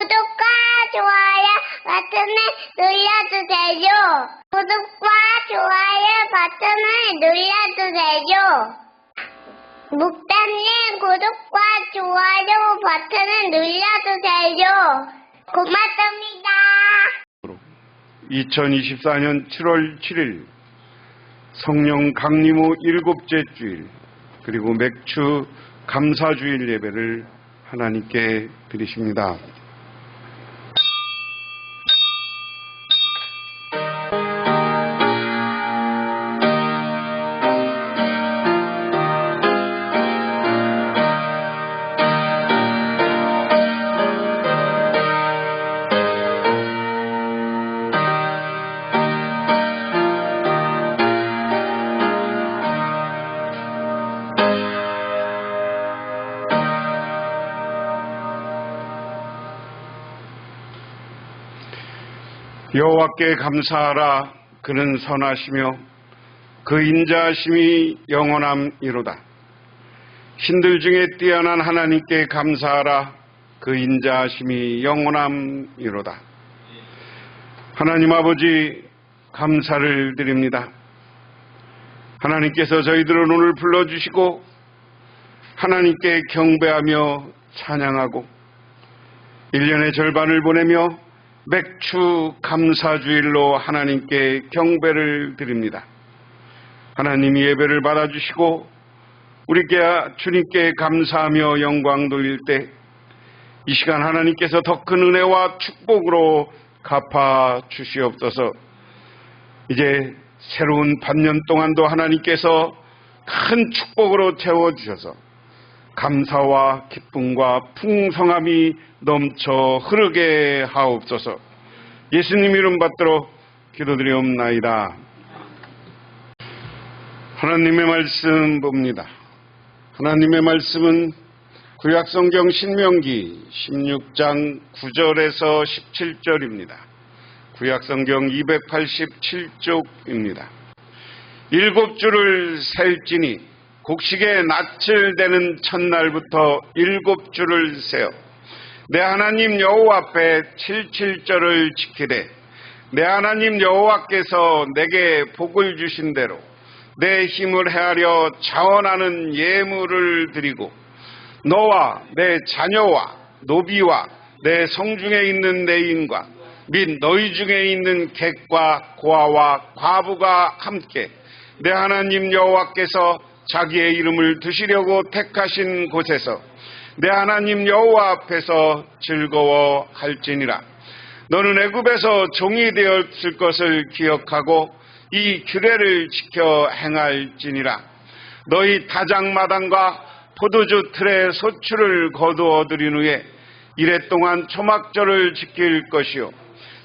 구독과 좋아요 버튼을 눌러주세요. 구독과 좋아요 버튼을 눌러주세요. 목사님, 구독과 좋아요 버튼을 눌러주세요. 고맙습니다. 2024년 7월 7일 성령 강림 후 일곱째 주일, 그리고 맥주 감사주일 예배를 하나님께 드리십니다. 여호와께 감사하라. 그는 선하시며 그 인자하심이 영원함이로다. 신들 중에 뛰어난 하나님께 감사하라. 그 인자하심이 영원함이로다. 하나님 아버지, 감사를 드립니다. 하나님께서 저희들을 오늘 불러주시고 하나님께 경배하며 찬양하고 1년의 절반을 보내며 맥주 감사주일로 하나님께 경배를 드립니다. 하나님이 예배를 받아주시고 우리께 주님께 감사하며 영광 돌릴 때 이 시간 하나님께서 더 큰 은혜와 축복으로 갚아 주시옵소서. 이제 새로운 반년 동안도 하나님께서 큰 축복으로 채워주셔서 감사와 기쁨과 풍성함이 넘쳐 흐르게 하옵소서. 예수님 이름 받들어 기도드리옵나이다. 하나님의 말씀 봅니다. 하나님의 말씀은 구약성경 신명기 16장 9절에서 17절입니다. 구약성경 287쪽입니다. 7주를 셀지니 곡식의 낯을 대는 첫날부터 7주를 세어 내 하나님 여호와 앞에 77절을 지키되 내 하나님 여호와께서 내게 복을 주신 대로 내 힘을 헤아려 자원하는 예물을 드리고 너와 내 자녀와 노비와 내 성중에 있는 내인과 및 너희 중에 있는 객과 고아와 과부가 함께 내 하나님 여호와께서 자기의 이름을 두시려고 택하신 곳에서 내 하나님 여호와 앞에서 즐거워할지니라. 너는 애굽에서 종이 되었을 것을 기억하고 이 규례를 지켜 행할지니라. 너희 다장마당과 포도주 틀에 소출을 거두어 들인 후에 이래 동안 초막절을 지킬 것이요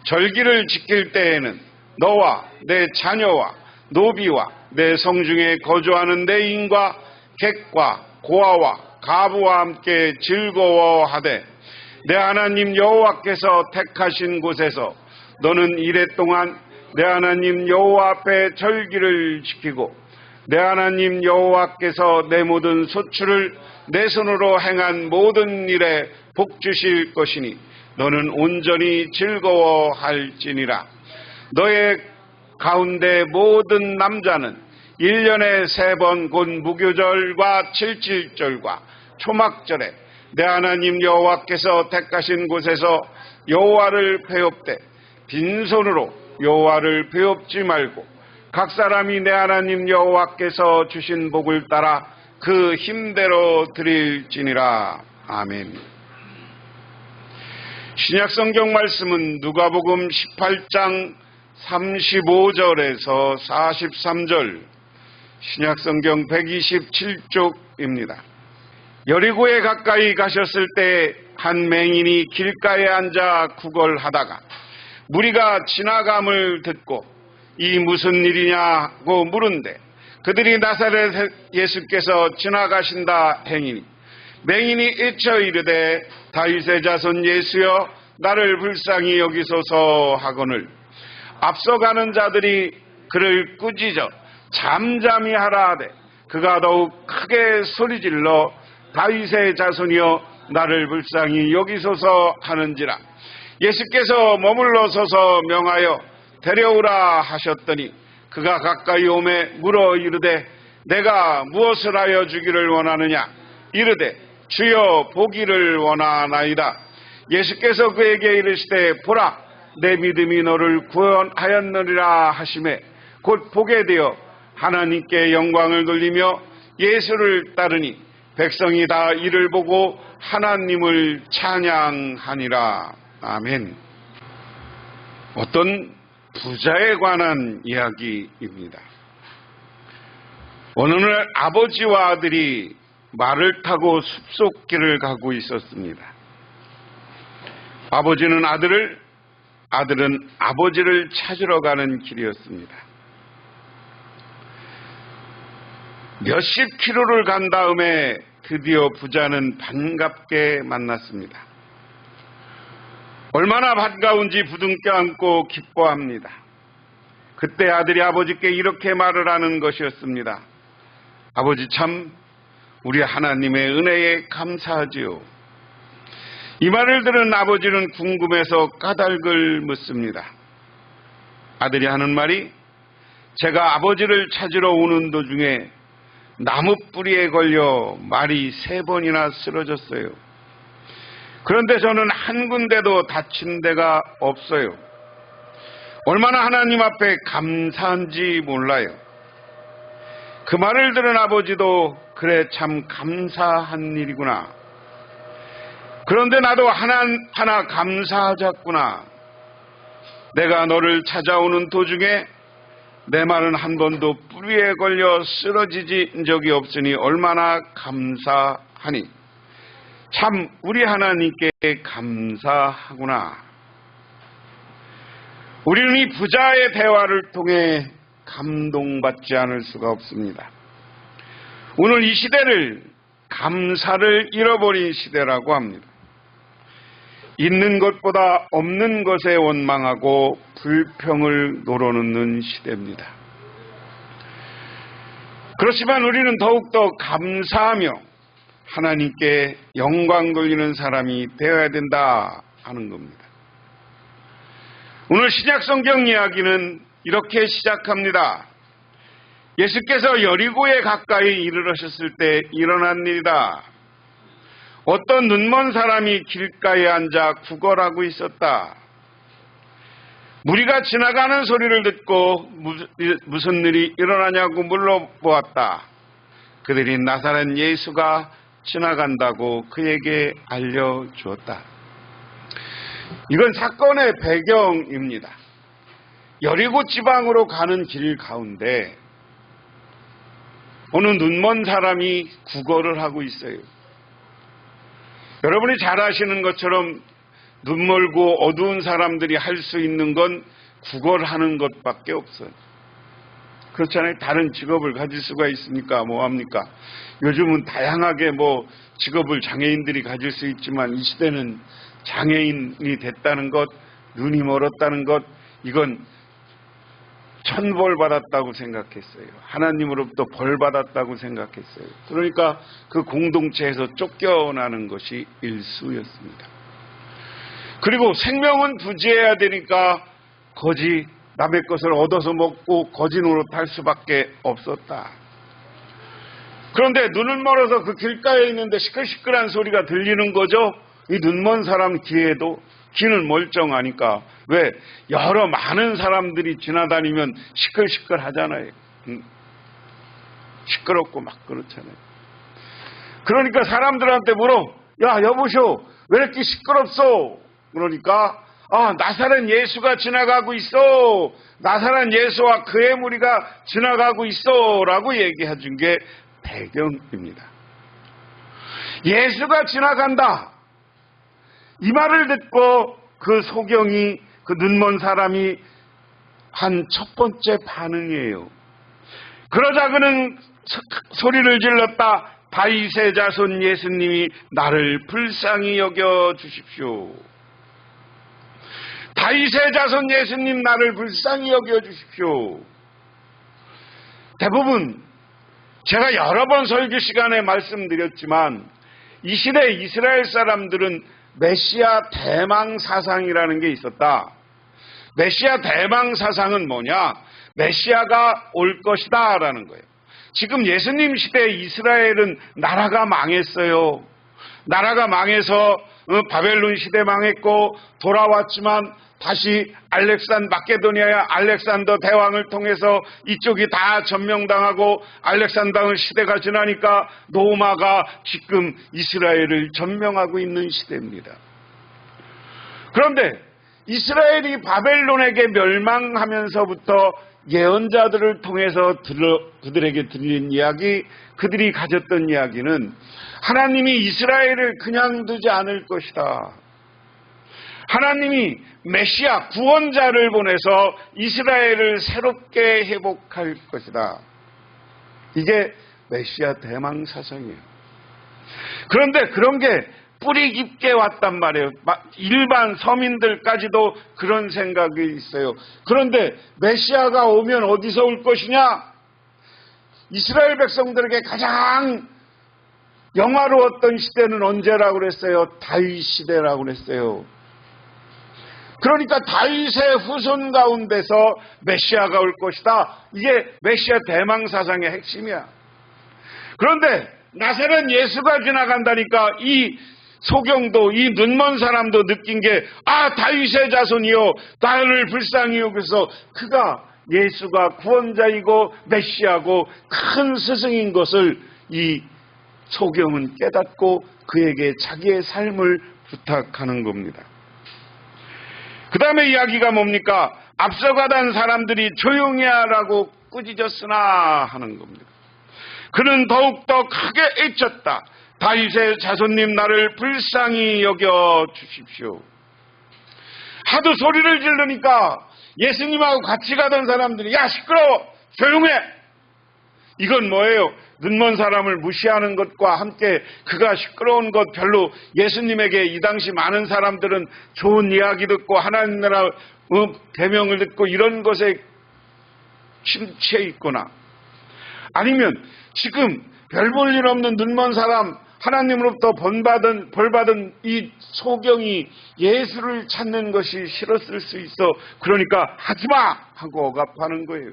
절기를 지킬 때에는 너와 내 자녀와 노비와 내 성중에 거주하는 내인과 객과 고아와 가부와 함께 즐거워하되 내 하나님 여호와께서 택하신 곳에서 너는 이래 동안 내 하나님 여호와 앞에 절기를 지키고 내 하나님 여호와께서 내 모든 소출을 내 손으로 행한 모든 일에 복 주실 것이니 너는 온전히 즐거워할지니라. 너의 가운데 모든 남자는 1년에 3번 곧 무교절과 77절과 초막절에 내 하나님 여호와께서 택하신 곳에서 여호와를 배웁되 빈손으로 여호와를 배웁지 말고 각 사람이 내 하나님 여호와께서 주신 복을 따라 그 힘대로 드릴지니라. 아멘. 신약성경 말씀은 누가복음 18장 35절에서 43절, 신약성경 127쪽입니다. 여리고에 가까이 가셨을 때 한 맹인이 길가에 앉아 구걸하다가 무리가 지나감을 듣고 이 무슨 일이냐고 물은데 그들이 나사렛 예수께서 지나가신다 행이니 맹인이 일쳐 이르되 다윗의 자손 예수여 나를 불쌍히 여기소서 하거늘 앞서가는 자들이 그를 꾸짖어 잠잠히 하라 하되 그가 더욱 크게 소리질러 다윗의 자손이여 나를 불쌍히 여기소서 하는지라 예수께서 머물러 서서 명하여 데려오라 하셨더니 그가 가까이 오매 물어 이르되 내가 무엇을 하여 주기를 원하느냐? 이르되 주여 보기를 원하나이다. 예수께서 그에게 이르시되 보라 내 믿음이 너를 구원하였느니라 하시매 곧 보게 되어 하나님께 영광을 돌리며 예수를 따르니 백성이 다 이를 보고 하나님을 찬양하니라. 아멘. 어떤 부자에 관한 이야기입니다. 어느 날 아버지와 아들이 말을 타고 숲속길을 가고 있었습니다. 아버지는 아들을, 아들은 아버지를 찾으러 가는 길이었습니다. 몇십 킬로를 간 다음에 드디어 부자는 반갑게 만났습니다. 얼마나 반가운지 부둥켜 안고 기뻐합니다. 그때 아들이 아버지께 이렇게 말을 하는 것이었습니다. 아버지 참 우리 하나님의 은혜에 감사하지요. 이 말을 들은 아버지는 궁금해서 까닭을 묻습니다. 아들이 하는 말이 제가 아버지를 찾으러 오는 도중에 나무 뿌리에 걸려 말이 3번이나 쓰러졌어요. 그런데 저는 한 군데도 다친 데가 없어요. 얼마나 하나님 앞에 감사한지 몰라요. 그 말을 들은 아버지도 그래 참 감사한 일이구나. 그런데 나도 하나 감사하자꾸나. 내가 너를 찾아오는 도중에 내 말은 한 번도 뿌리에 걸려 쓰러지지 적이 없으니 얼마나 감사하니. 참 우리 하나님께 감사하구나. 우리는 이 부자의 대화를 통해 감동받지 않을 수가 없습니다. 오늘 이 시대를 감사를 잃어버린 시대라고 합니다. 있는 것보다 없는 것에 원망하고 불평을 노려놓는 시대입니다. 그렇지만 우리는 더욱더 감사하며 하나님께 영광 돌리는 사람이 되어야 된다 하는 겁니다. 오늘 신약성경 이야기는 이렇게 시작합니다. 예수께서 여리고에 가까이 이르러셨을 때 일어난 일이다. 어떤 눈먼 사람이 길가에 앉아 구걸하고 있었다. 무리가 지나가는 소리를 듣고 무슨 일이 일어나냐고 물어보았다. 그들이 나사렛 예수가 지나간다고 그에게 알려주었다. 이건 사건의 배경입니다. 여리고 지방으로 가는 길 가운데 어느 눈먼 사람이 구걸을 하고 있어요. 여러분이 잘 아시는 것처럼 눈멀고 어두운 사람들이 할 수 있는 건 구걸하는 것밖에 없어요. 그렇잖아요. 다른 직업을 가질 수가 있으니까 뭐합니까? 요즘은 다양하게 직업을 장애인들이 가질 수 있지만 이 시대는 장애인이 됐다는 것, 눈이 멀었다는 것, 이건 천벌 받았다고 생각했어요. 하나님으로부터 벌 받았다고 생각했어요. 그러니까 그 공동체에서 쫓겨나는 것이 일수였습니다. 그리고 생명은 부지해야 되니까 거지 남의 것을 얻어서 먹고 거지 노릇할 수밖에 없었다. 그런데 눈은 멀어서 그 길가에 있는데 시끌시끌한 소리가 들리는 거죠. 이 눈먼 사람 귀는 멀쩡하니까. 왜? 여러 많은 사람들이 지나다니면 시끌시끌하잖아요. 시끄럽고 막 그렇잖아요. 그러니까 사람들한테 물어. 야 여보쇼 왜 이렇게 시끄럽소? 그러니까 나사렛 예수가 지나가고 있어. 나사렛 예수와 그의 무리가 지나가고 있어 라고 얘기해 준 게 배경입니다. 예수가 지나간다. 이 말을 듣고 그 소경이 그 눈먼 사람이 한 첫 번째 반응이에요. 그러자 그는 소리를 질렀다. 다윗의 자손 예수님이 나를 불쌍히 여겨 주십시오. 다윗의 자손 예수님 나를 불쌍히 여겨 주십시오. 대부분 제가 여러 번 설교 시간에 말씀드렸지만 이 시대 이스라엘 사람들은 메시아 대망 사상이라는 게 있었다. 메시아 대망 사상은 뭐냐? 메시아가 올 것이다 라는 거예요. 지금 예수님 시대에 이스라엘은 나라가 망했어요. 나라가 망해서 바벨론 시대 망했고 돌아왔지만 다시 마케도니아의 알렉산더 대왕을 통해서 이쪽이 다 점령당하고 알렉산더 시대가 지나니까 로마가 지금 이스라엘을 점령하고 있는 시대입니다. 그런데 이스라엘이 바벨론에게 멸망하면서부터 예언자들을 통해서 그들에게 들린 이야기, 그들이 가졌던 이야기는 하나님이 이스라엘을 그냥 두지 않을 것이다. 하나님이 메시아 구원자를 보내서 이스라엘을 새롭게 회복할 것이다. 이게 메시아 대망 사상이에요. 그런데 그런 게 뿌리 깊게 왔단 말이에요. 일반 서민들까지도 그런 생각이 있어요. 그런데 메시아가 오면 어디서 올 것이냐? 이스라엘 백성들에게 가장 영화로웠던 시대는 언제라고 그랬어요? 다윗 시대라고 그랬어요. 그러니까 다윗의 후손 가운데서 메시아가 올 것이다. 이게 메시아 대망 사상의 핵심이야. 그런데 나사렛 예수가 지나간다니까 이 소경도, 이 눈먼 사람도 느낀 게, 다윗의 자손이요, 나를 불쌍히 여겨서 그가 예수가 구원자이고 메시아고 큰 스승인 것을 이 소경은 깨닫고 그에게 자기의 삶을 부탁하는 겁니다. 그 다음에 이야기가 뭡니까? 앞서가던 사람들이 조용히 하라고 꾸짖었으나 하는 겁니다. 그는 더욱더 크게 외쳤다. 다윗의 자손님, 나를 불쌍히 여겨 주십시오. 하도 소리를 지르니까 예수님하고 같이 가던 사람들이, 야 시끄러워, 조용해. 이건 뭐예요? 눈먼 사람을 무시하는 것과 함께 그가 시끄러운 것, 별로 예수님에게 이 당시 많은 사람들은 좋은 이야기 듣고 하나님 나라 계명을 듣고 이런 것에 심취해 있거나, 아니면 지금 별 볼 일 없는 눈먼 사람, 하나님으로부터 벌받은 이 소경이 예수를 찾는 것이 싫었을 수 있어. 그러니까 하지마 하고 억압하는 거예요.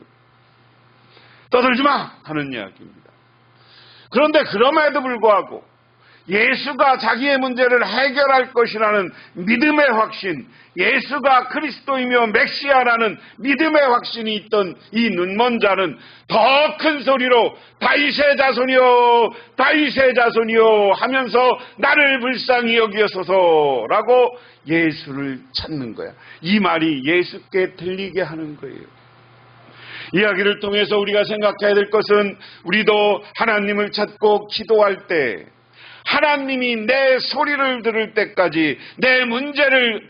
떠들지마 하는 이야기입니다. 그런데 그럼에도 불구하고 예수가 자기의 문제를 해결할 것이라는 믿음의 확신, 예수가 그리스도이며 메시아라는 믿음의 확신이 있던 이 눈먼 자는 더 큰 소리로 다윗의 자손이요, 다윗의 자손이요 하면서 나를 불쌍히 여기소서라고 예수를 찾는 거야. 이 말이 예수께 들리게 하는 거예요. 이야기를 통해서 우리가 생각해야 될 것은, 우리도 하나님을 찾고 기도할 때 하나님이 내 소리를 들을 때까지, 내 문제를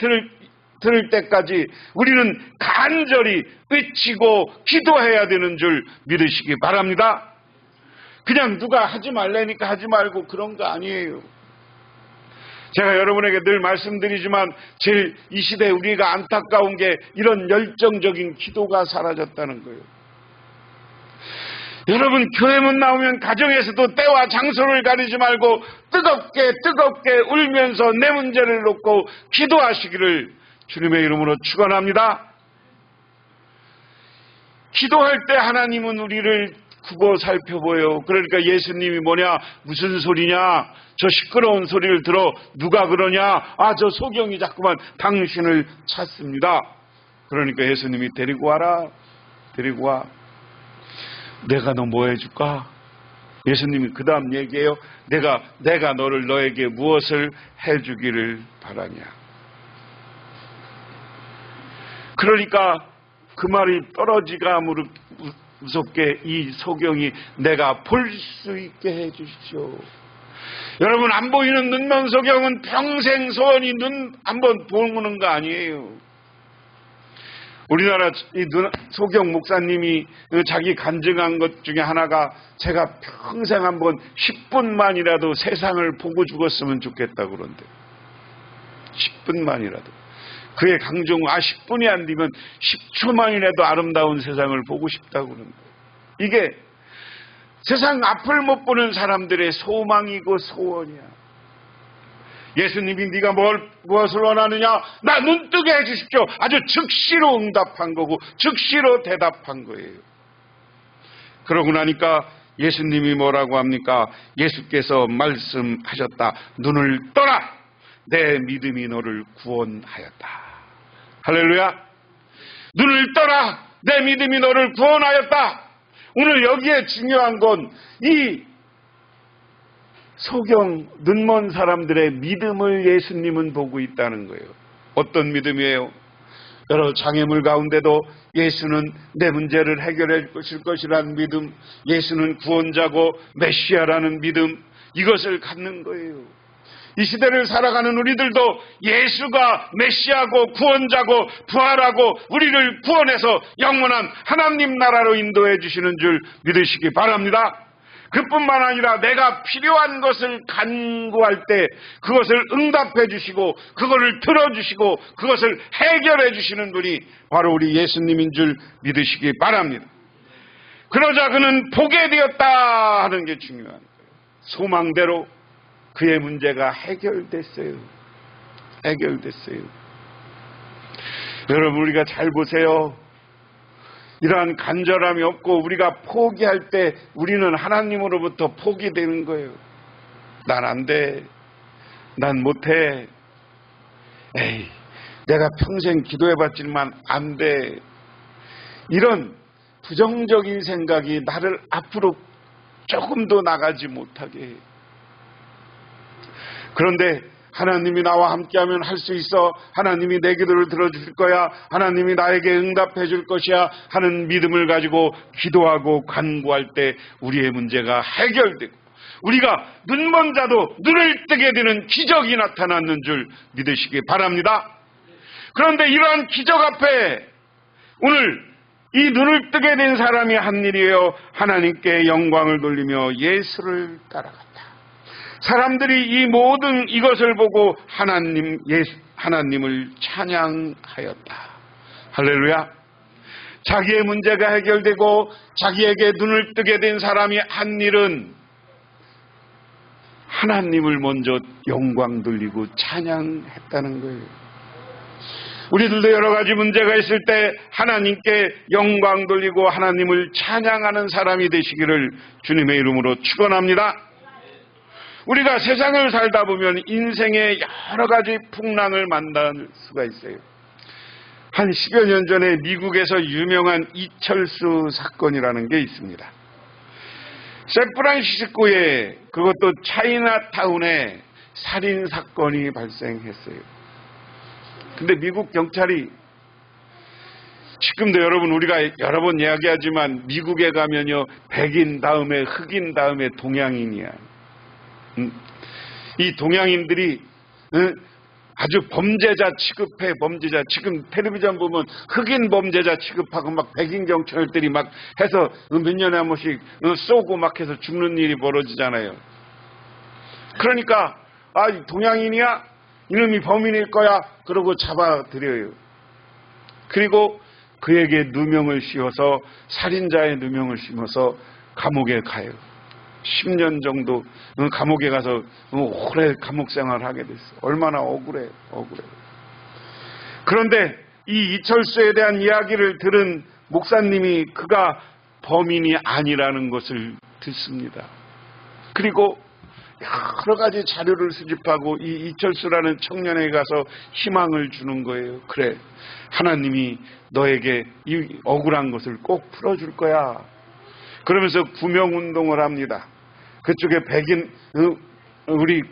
들을 때까지 우리는 간절히 외치고 기도해야 되는 줄 믿으시기 바랍니다. 그냥 누가 하지 말라니까 하지 말고 그런 거 아니에요. 제가 여러분에게 늘 말씀드리지만 제일 이 시대에 우리가 안타까운 게 이런 열정적인 기도가 사라졌다는 거예요. 여러분, 교회문 나오면 가정에서도 때와 장소를 가리지 말고 뜨겁게 울면서 내 문제를 놓고 기도하시기를 주님의 이름으로 축원합니다. 기도할 때 하나님은 우리를 두고 살펴보여요. 그러니까 예수님이 뭐냐, 무슨 소리냐, 저 시끄러운 소리를 들어, 누가 그러냐, 저 소경이 자꾸만 당신을 찾습니다. 그러니까 예수님이 데리고 와라, 데리고 와. 내가 너 뭐 해줄까? 예수님이 그 다음 얘기해요. 내가 너에게 무엇을 해주기를 바라냐. 그러니까 그 말이 떨어지가 무섭게 이 소경이 내가 볼 수 있게 해주십시오. 여러분, 안 보이는 눈먼 소경은 평생 소원이 눈 한번 보는 거 아니에요. 우리나라 이 소경 목사님이 자기 간증한 것 중에 하나가, 제가 평생 한번 10분만이라도 세상을 보고 죽었으면 좋겠다 그런데, 10분만이라도. 그의 강종, 10분이 안 되면 10초만이라도 아름다운 세상을 보고 싶다고 그런다. 이게 세상 앞을 못 보는 사람들의 소망이고 소원이야. 예수님이 네가 무엇을 원하느냐? 나 눈뜨게 해주십시오. 아주 즉시로 응답한 거고 즉시로 대답한 거예요. 그러고 나니까 예수님이 뭐라고 합니까? 예수께서 말씀하셨다. 눈을 떠라. 내 믿음이 너를 구원하였다. 할렐루야. 눈을 떠라. 내 믿음이 너를 구원하였다. 오늘 여기에 중요한 건 이 소경 눈먼 사람들의 믿음을 예수님은 보고 있다는 거예요. 어떤 믿음이에요? 여러 장애물 가운데도 예수는 내 문제를 해결해 주실 것이라는 믿음, 예수는 구원자고 메시아라는 믿음, 이것을 갖는 거예요. 이 시대를 살아가는 우리들도 예수가 메시아고 구원자고 부활하고 우리를 구원해서 영원한 하나님 나라로 인도해 주시는 줄 믿으시기 바랍니다. 그뿐만 아니라 내가 필요한 것을 간구할 때 그것을 응답해 주시고 그것을 들어주시고 그것을 해결해 주시는 분이 바로 우리 예수님인 줄 믿으시기 바랍니다. 그러자 그는 보게 되었다 하는 게 중요한 거예요. 소망대로 그의 문제가 해결됐어요. 해결됐어요. 여러분, 우리가 잘 보세요. 이러한 간절함이 없고 우리가 포기할 때 우리는 하나님으로부터 포기되는 거예요. 난 안 돼. 난 못해. 에이, 내가 평생 기도해봤지만 안 돼. 이런 부정적인 생각이 나를 앞으로 조금도 나가지 못하게 해요. 그런데 하나님이 나와 함께하면 할 수 있어. 하나님이 내 기도를 들어주실 거야. 하나님이 나에게 응답해 줄 것이야 하는 믿음을 가지고 기도하고 간구할 때 우리의 문제가 해결되고 우리가 눈먼 자도 눈을 뜨게 되는 기적이 나타나는 줄 믿으시기 바랍니다. 그런데 이러한 기적 앞에 오늘 이 눈을 뜨게 된 사람이 한 일이에요. 하나님께 영광을 돌리며 예수를 따라갔다. 사람들이 이 모든 이것을 보고 하나님을 찬양하였다. 할렐루야. 자기의 문제가 해결되고 자기에게 눈을 뜨게 된 사람이 한 일은 하나님을 먼저 영광 돌리고 찬양했다는 거예요. 우리들도 여러 가지 문제가 있을 때 하나님께 영광 돌리고 하나님을 찬양하는 사람이 되시기를 주님의 이름으로 축원합니다. 우리가 세상을 살다 보면 인생의 여러 가지 풍랑을 만날 수가 있어요. 한 10여 년 전에 미국에서 유명한 이철수 사건이라는 게 있습니다. 샌프란시스코에 그것도 차이나타운에 살인 사건이 발생했어요. 근데 미국 경찰이 지금도 여러분 우리가 여러 번 이야기하지만 미국에 가면요 백인 다음에 흑인 다음에 동양인이야. 이 동양인들이 아주 범죄자 취급해. 범죄자 지금 텔레비전 보면 흑인 범죄자 취급하고 막 백인 경찰들이 막 해서 몇 년에 한 번씩 쏘고 막 해서 죽는 일이 벌어지잖아요. 그러니까 동양인이야? 이놈이 범인일 거야? 그러고 잡아들여요. 그리고 그에게 누명을 씌워서 살인자의 누명을 씌워서 감옥에 가요. 10년 정도 감옥에 가서 오래 감옥 생활을 하게 됐어요. 얼마나 억울해. 그런데 이 이철수에 대한 이야기를 들은 목사님이 그가 범인이 아니라는 것을 듣습니다. 그리고 여러 가지 자료를 수집하고 이 이철수라는 청년에게 가서 희망을 주는 거예요. 그래, 하나님이 너에게 이 억울한 것을 꼭 풀어줄 거야. 그러면서 구명운동을 합니다. 그쪽에 백인 우리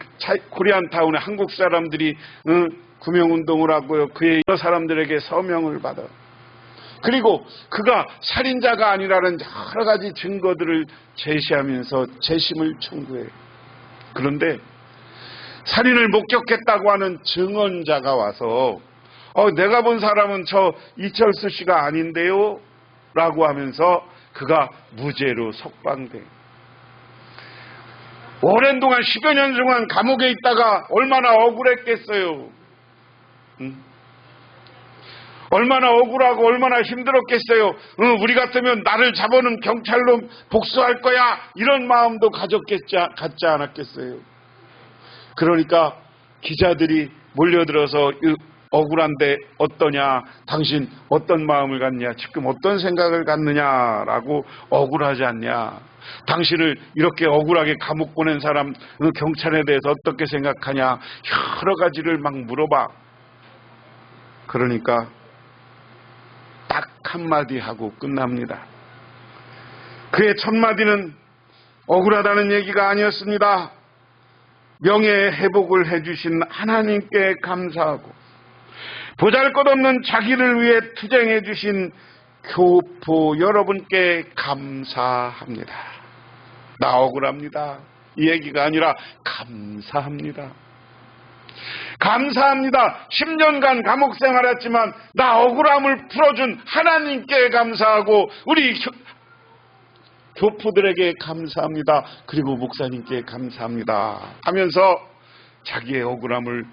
코리안타운에 한국 사람들이 구명운동을 하고요. 그의 사람들에게 서명을 받아. 그리고 그가 살인자가 아니라는 여러 가지 증거들을 제시하면서 재심을 청구해요. 그런데 살인을 목격했다고 하는 증언자가 와서 내가 본 사람은 저 이철수 씨가 아닌데요? 라고 하면서 그가 무죄로 석방돼. 오랜 동안 10여 년 동안 감옥에 있다가 얼마나 억울했겠어요. 얼마나 억울하고 얼마나 힘들었겠어요. 우리 같으면 나를 잡아놓은 경찰로 복수할 거야 이런 마음도 갖지 않았겠어요. 그러니까 기자들이 몰려들어서 억울한데 어떠냐, 당신 어떤 마음을 갖냐, 지금 어떤 생각을 갖느냐라고 억울하지 않냐, 당신을 이렇게 억울하게 감옥 보낸 사람 경찰에 대해서 어떻게 생각하냐, 여러 가지를 막 물어봐. 그러니까 딱 한마디 하고 끝납니다. 그의 첫 마디는 억울하다는 얘기가 아니었습니다. 명예의 회복을 해주신 하나님께 감사하고 보잘것없는 자기를 위해 투쟁해 주신 교포 여러분께 감사합니다. 나 억울합니다. 이 얘기가 아니라 감사합니다. 감사합니다. 10년간 감옥 생활했지만 나 억울함을 풀어준 하나님께 감사하고 우리 교포들에게 감사합니다. 그리고 목사님께 감사합니다 하면서 자기의 억울함을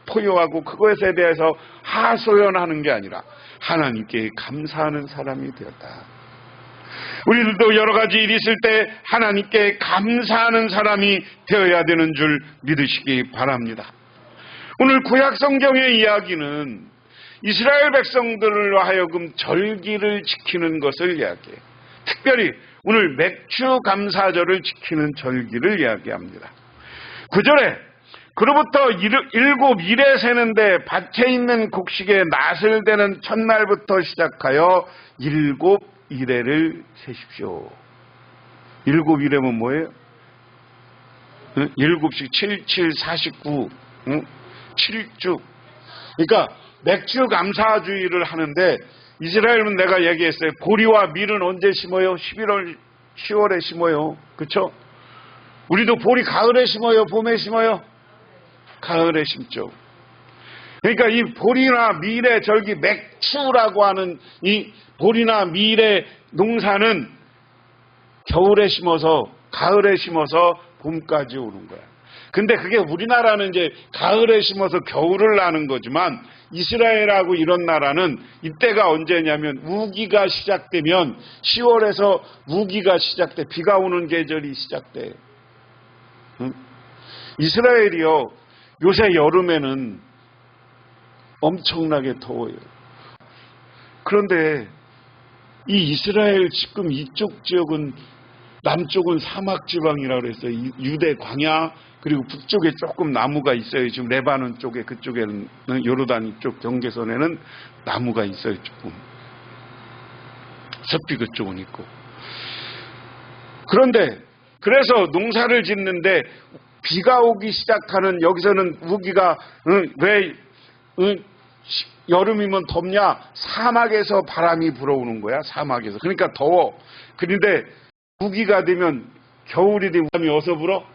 포효하고 그것에 대해서 하소연하는 게 아니라 하나님께 감사하는 사람이 되었다. 우리들도 여러 가지 일이 있을 때 하나님께 감사하는 사람이 되어야 되는 줄 믿으시기 바랍니다. 오늘 구약 성경의 이야기는 이스라엘 백성들로 하여금 절기를 지키는 것을 이야기해요. 특별히 오늘 맥주 감사절을 지키는 절기를 이야기합니다. 9절에 그로부터 7일에 세는데 밭에 있는 곡식에 낫을 대는 첫날부터 시작하여 7일에를 세십시오. 7일에면 뭐예요? 7씩 7, 7, 49 7주. 그러니까 맥주 감사주의를 하는데 이스라엘은 내가 얘기했어요. 보리와 밀은 언제 심어요? 10월에 심어요. 그렇죠? 우리도 보리 가을에 심어요? 봄에 심어요? 가을에 심죠. 그러니까 이 보리나 밀의 절기 맥주라고 하는 이 보리나 밀의 농사는 겨울에 심어서 가을에 심어서 봄까지 오는 거야. 근데 그게 우리나라는 이제 가을에 심어서 겨울을 나는 거지만 이스라엘하고 이런 나라는 이때가 언제냐면 우기가 시작되면 10월에서 우기가 시작돼. 비가 오는 계절이 시작돼. 이스라엘이요. 요새 여름에는 엄청나게 더워요. 그런데 이 이스라엘 지금 이쪽 지역은 남쪽은 사막 지방이라고 그랬어요. 유대 광야 그리고 북쪽에 조금 나무가 있어요. 지금 레바논 쪽에 그쪽에는 요르단 이쪽 경계선에는 나무가 있어요. 조금 섭비 그쪽은 있고. 그런데 그래서 농사를 짓는데 비가 오기 시작하는 여기서는 우기가 왜 여름이면 덥냐? 사막에서 바람이 불어오는 거야. 사막에서. 그러니까 더워. 그런데 우기가 되면 겨울이 되면 바람이 어디서 불어?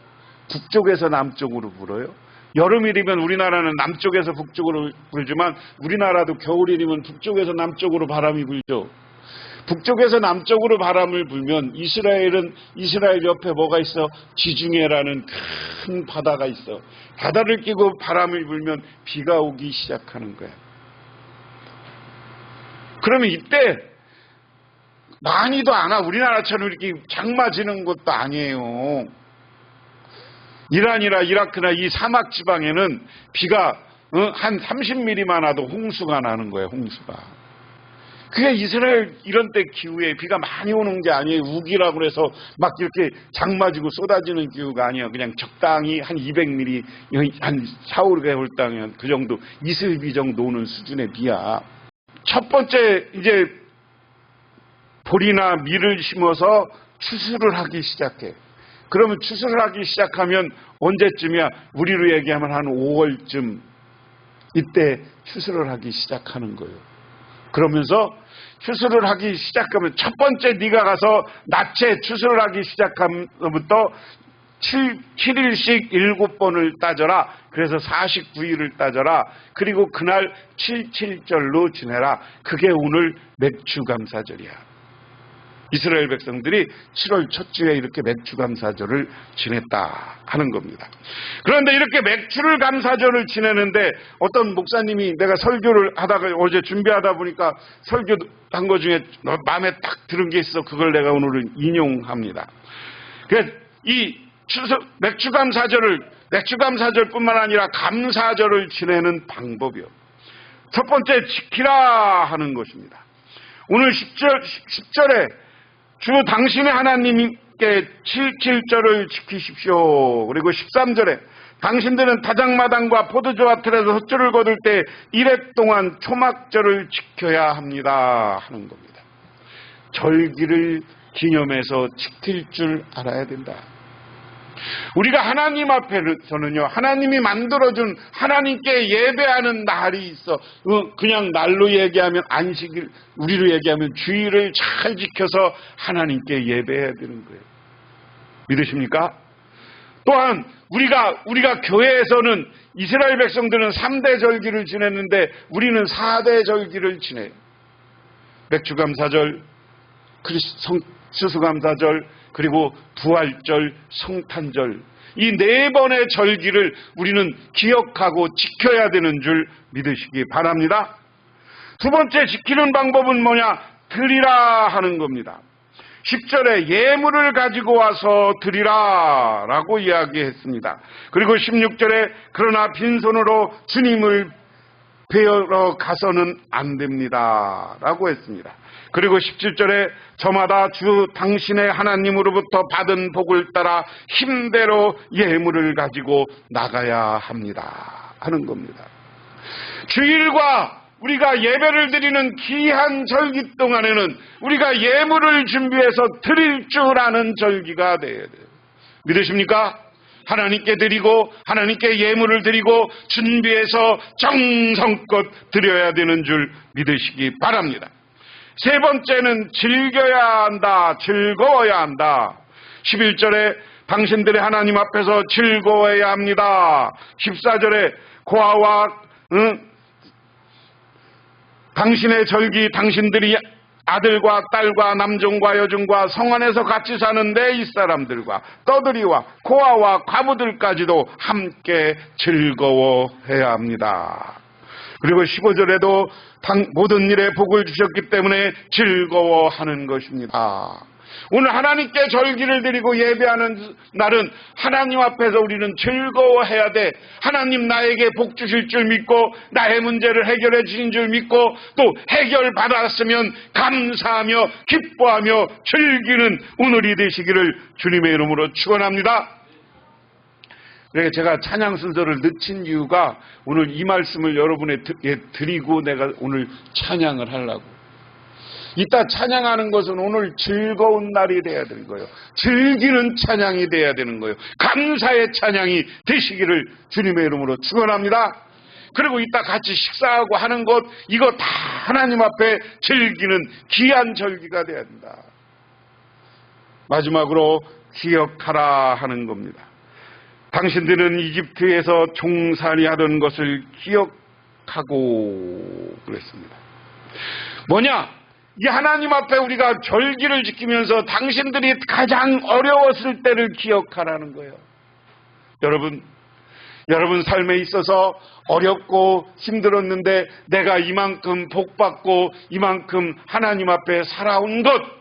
북쪽에서 남쪽으로 불어요. 여름이면 우리나라는 남쪽에서 북쪽으로 불지만 우리나라도 겨울이면 북쪽에서 남쪽으로 바람이 불죠. 북쪽에서 남쪽으로 바람을 불면 이스라엘 옆에 뭐가 있어? 지중해라는 큰 바다가 있어. 바다를 끼고 바람을 불면 비가 오기 시작하는 거야. 그러면 이때 많이도 않아. 우리나라처럼 이렇게 장마 지는 것도 아니에요. 이란이나 이라크나 이 사막 지방에는 비가 한 30mm만 와도 홍수가 나는 거예요. 홍수가. 그게 이스라엘 이런 때 기후에 비가 많이 오는 게 아니에요. 우기라고 해서 막 이렇게 장마지고 쏟아지는 기후가 아니에요. 그냥 적당히 한 200mm, 한 4, 5개월 땅에 그 정도, 이슬비 정도 오는 수준의 비야. 첫 번째 이제 보리나 밀을 심어서 추수를 하기 시작해. 그러면 추수를 하기 시작하면 언제쯤이야? 우리로 얘기하면 한 5월쯤 이때 추수를 하기 시작하는 거예요. 그러면서 추수를 하기 시작하면 첫 번째 네가 가서 낫에 추수를 하기 시작하면부터 7일씩 7번을 따져라. 그래서 49일을 따져라. 그리고 그날 77절로 지내라. 그게 오늘 맥주감사절이야. 이스라엘 백성들이 7월 첫 주에 이렇게 맥주감사절을 지냈다 하는 겁니다. 그런데 이렇게 맥주를 감사절을 지내는데 어떤 목사님이 내가 설교를 하다가 어제 준비하다 보니까 설교한 것 중에 마음에 딱 들은 게 있어. 그걸 내가 오늘은 인용합니다. 이 맥주감사절을 맥주감사절뿐만 아니라 감사절을 지내는 방법이요. 첫 번째, 지키라 하는 것입니다. 오늘 10절에 주 당신의 하나님께 7절을 지키십시오. 그리고 13절에 당신들은 다장마당과 포도주와 틀에서 헛줄을 거둘 때 1회 동안 초막절을 지켜야 합니다 하는 겁니다. 절기를 기념해서 지킬 줄 알아야 된다. 우리가 하나님 앞에서는요, 하나님이 만들어준 하나님께 예배하는 날이 있어. 그냥 날로 얘기하면 안식일, 우리로 얘기하면 주일을 잘 지켜서 하나님께 예배해야 되는 거예요. 믿으십니까? 또한 우리가 교회에서는 이스라엘 백성들은 3대 절기를 지냈는데 우리는 4대 절기를 지내요. 맥주감사절, 추수감사절, 그리고 부활절, 성탄절, 이 4번의 절기를 우리는 기억하고 지켜야 되는 줄 믿으시기 바랍니다. 두 번째 지키는 방법은 뭐냐? 드리라 하는 겁니다. 10절에 예물을 가지고 와서 드리라 라고 이야기했습니다. 그리고 16절에 그러나 빈손으로 주님을 뵈러 가서는 안 됩니다 라고 했습니다. 그리고 17절에 저마다 주 당신의 하나님으로부터 받은 복을 따라 힘대로 예물을 가지고 나가야 합니다 하는 겁니다. 주일과 우리가 예배를 드리는 귀한 절기 동안에는 우리가 예물을 준비해서 드릴 줄 아는 절기가 되어야 돼요. 믿으십니까? 하나님께 드리고 하나님께 예물을 드리고 준비해서 정성껏 드려야 되는 줄 믿으시기 바랍니다. 세 번째는 즐겨야 한다, 즐거워야 한다. 11절에 당신들의 하나님 앞에서 즐거워해야 합니다. 14절에 고아와 당신의 절기, 당신들이 아들과 딸과 남종과 여종과 성 안에서 같이 사는 내 이사람들과 떠들이와 고아와 과부들까지도 함께 즐거워해야 합니다. 그리고 15절에도 모든 일에 복을 주셨기 때문에 즐거워하는 것입니다. 오늘 하나님께 절기를 드리고 예배하는 날은 하나님 앞에서 우리는 즐거워해야 돼. 하나님 나에게 복 주실 줄 믿고 나의 문제를 해결해 주신 줄 믿고 또 해결받았으면 감사하며 기뻐하며 즐기는 오늘이 되시기를 주님의 이름으로 축원합니다. 그래서 제가 찬양 순서를 늦춘 이유가 오늘 이 말씀을 여러분에게 드리고 내가 오늘 찬양을 하려고. 이따 찬양하는 것은 오늘 즐거운 날이 돼야 되는 거예요. 즐기는 찬양이 돼야 되는 거예요. 감사의 찬양이 되시기를 주님의 이름으로 축원합니다. 그리고 이따 같이 식사하고 하는 것, 이거 다 하나님 앞에 즐기는 귀한 절기가 돼야 된다. 마지막으로 기억하라 하는 겁니다. 당신들은 이집트에서 종살이 하던 것을 기억하고 그랬습니다. 뭐냐? 이 하나님 앞에 우리가 절기를 지키면서 당신들이 가장 어려웠을 때를 기억하라는 거예요. 여러분 삶에 있어서 어렵고 힘들었는데 내가 이만큼 복받고 이만큼 하나님 앞에 살아온 것,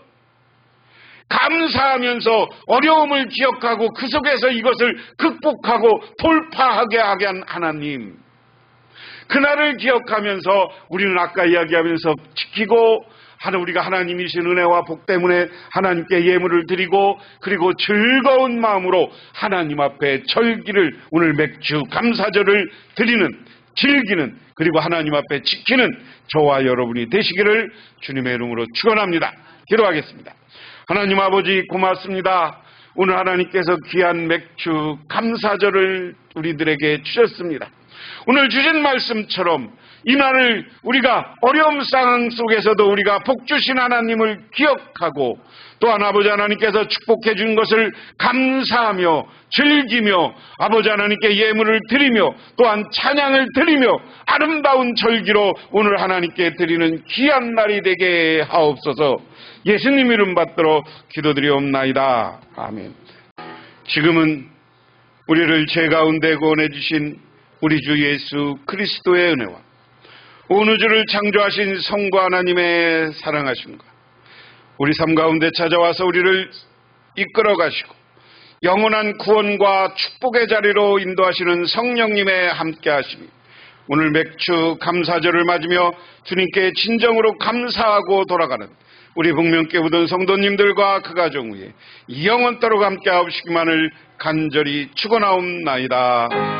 감사하면서 어려움을 기억하고 그 속에서 이것을 극복하고 돌파하게 하게 한 하나님, 그날을 기억하면서 우리는 아까 이야기하면서 지키고 우리가 하나님이신 은혜와 복 때문에 하나님께 예물을 드리고 그리고 즐거운 마음으로 하나님 앞에 절기를, 오늘 맥주 감사절을 드리는, 즐기는, 그리고 하나님 앞에 지키는 저와 여러분이 되시기를 주님의 이름으로 축원합니다. 기도하겠습니다. 하나님 아버지 고맙습니다. 오늘 하나님께서 귀한 맥주 감사절을 우리들에게 주셨습니다. 오늘 주신 말씀처럼 이 날을 우리가 어려움 상황 속에서도 우리가 복 주신 하나님을 기억하고 또한 아버지 하나님께서 축복해 준 것을 감사하며 즐기며 아버지 하나님께 예물을 드리며 또한 찬양을 드리며 아름다운 절기로 오늘 하나님께 드리는 귀한 날이 되게 하옵소서. 예수님 이름 받들어 기도드리옵나이다. 아멘. 지금은 우리를 죄 가운데 구원해 주신 우리 주 예수 그리스도의 은혜와 온 우주를 창조하신 성부 하나님의 사랑하심과 우리 삶 가운데 찾아와서 우리를 이끌어 가시고 영원한 구원과 축복의 자리로 인도하시는 성령님의 함께하심이 오늘 맥주 감사절을 맞으며 주님께 진정으로 감사하고 돌아가는 우리 북면교회 모든 성도님들과 그 가정 위에 영원토록 함께하시기만을 간절히 축원하옵나이다.